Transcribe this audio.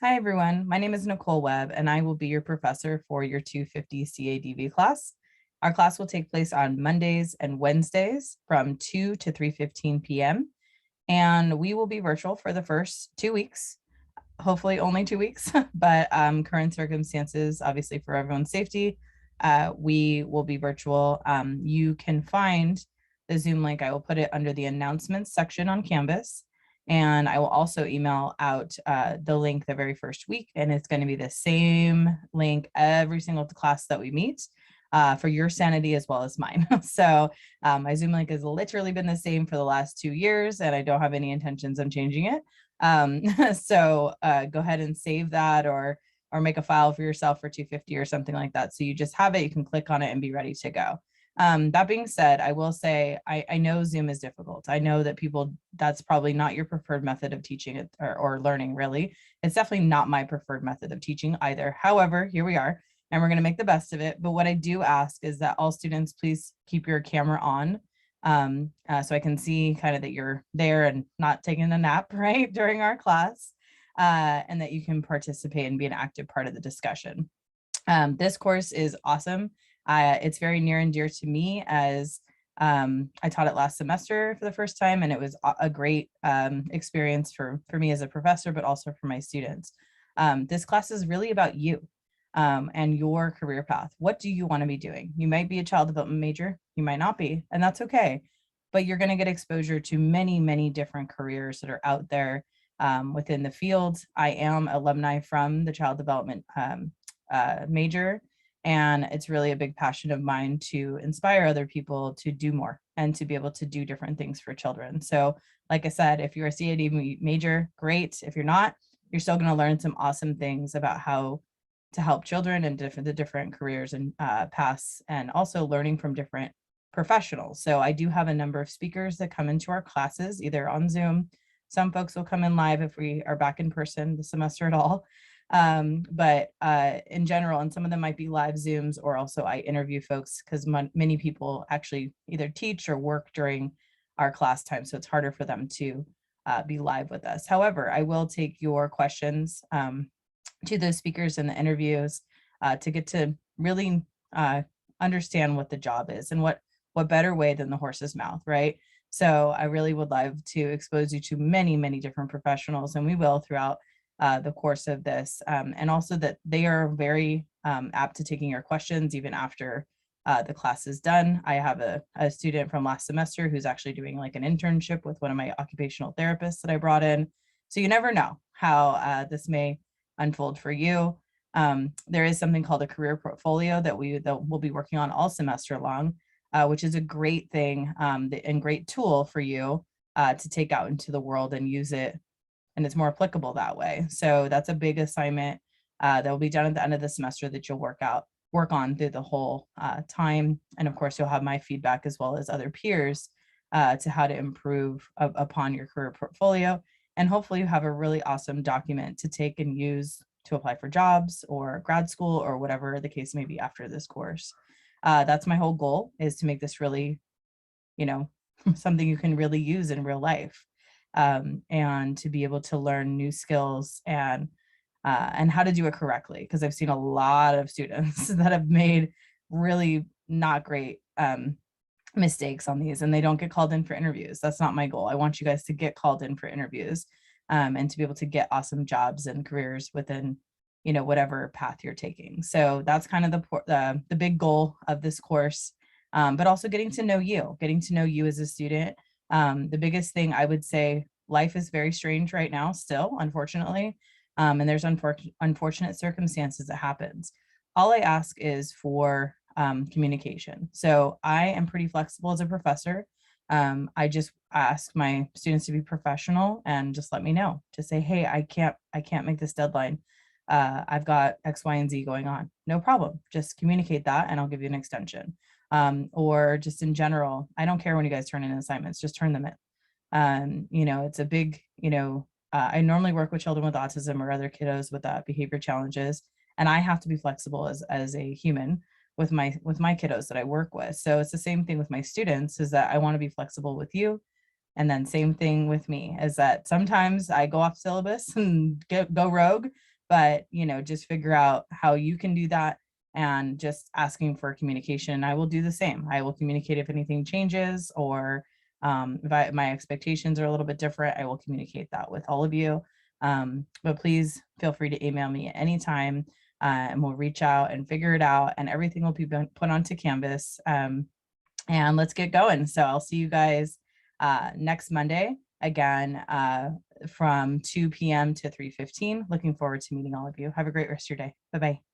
Hi, everyone. My name is Nicole Webb, and I will be your professor for your 250 CADV class. Our class will take place on Mondays and Wednesdays from 2 to 3:15 p.m. And we will be virtual for the first 2 weeks, hopefully only 2 weeks, but current circumstances, obviously for everyone's safety, we will be virtual. You can find the Zoom link. I will put it under the announcements section on Canvas. And I will also email out the link the very first week. And it's going to be the same link every single class that we meet for your sanity as well as mine. So my Zoom link has literally been the same for the last 2 years, and I don't have any intentions on changing it. So go ahead and save that or make a file for yourself for 250 or something like that. So you just have it, you can click on it and be ready to go. That being said, I will say, I know Zoom is difficult. I know that people, that's probably not your preferred method of teaching it or learning, really. It's definitely not my preferred method of teaching either. However, here we are, and we're going to make the best of it. But what I do ask is that all students, please keep your camera on, so I can see kind of that you're there and not taking a nap, right, during our class, and that you can participate and be an active part of the discussion. This course is awesome. It's very near and dear to me as I taught it last semester for the first time, and it was a great experience for me as a professor, but also for my students. This class is really about you and your career path. What do you want to be doing? You might be a child development major, you might not be, and that's okay. But you're going to get exposure to many, many different careers that are out there within the field. I am alumni from the child development major, and it's really a big passion of mine to inspire other people to do more and to be able to do different things for children. So like I said, if you're a CAD major, great. If you're not, you're still going to learn some awesome things about how to help children and the different careers and paths, and also learning from different professionals. So I do have a number of speakers that come into our classes, either on Zoom. Some folks will come in live if we are back in person this semester at all. But in general, and some of them might be live Zooms, or also I interview folks because many people actually either teach or work during our class time. So it's harder for them to be live with us. However, I will take your questions to those speakers in the interviews to get to really understand what the job is, and what better way than the horse's mouth, right? So I really would love to expose you to many, many different professionals, and we will throughout the course of this, and also that they are very apt to taking your questions even after the class is done. I have a student from last semester who's actually doing like an internship with one of my occupational therapists that I brought in. So you never know how this may unfold for you. There is something called a career portfolio that we'll be working on all semester long, which is a great thing and great tool for you to take out into the world and use it, and it's more applicable that way. So that's a big assignment that will be done at the end of the semester that you'll work on through the whole time. And of course, you'll have my feedback as well as other peers to how to improve upon your career portfolio. And hopefully you have a really awesome document to take and use to apply for jobs or grad school or whatever the case may be after this course. That's my whole goal, is to make this really, something you can really use in real life, and to be able to learn new skills and how to do it correctly. Because I've seen a lot of students that have made really not great mistakes on these, and they don't get called in for interviews. That's not my goal. I want you guys to get called in for interviews and to be able to get awesome jobs and careers within, whatever path you're taking. So that's kind of the big goal of this course, but also getting to know you as a student. The biggest thing I would say, life is very strange right now still, unfortunately, and there's unfortunate circumstances that happens. All I ask is for communication. So I am pretty flexible as a professor. I just ask my students to be professional and just let me know, to say, hey, I can't make this deadline. I've got X, Y, and Z going on. No problem. Just communicate that and I'll give you an extension. Or just in general, I don't care when you guys turn in assignments, just turn them in. It's a big, I normally work with children with autism or other kiddos with behavior challenges, and I have to be flexible as a human with my kiddos that I work with. So it's the same thing with my students, is that I want to be flexible with you. And then same thing with me, is that sometimes I go off syllabus and go rogue, but, just figure out how you can do that and just asking for communication. I will do the same. I will communicate if anything changes, or if my expectations are a little bit different, I will communicate that with all of you. But please feel free to email me at any time, and we'll reach out and figure it out, and everything will be put onto Canvas. And let's get going. So I'll see you guys next Monday again, from 2 p.m. to 3:15. Looking forward to meeting all of you. Have a great rest of your day. Bye-bye.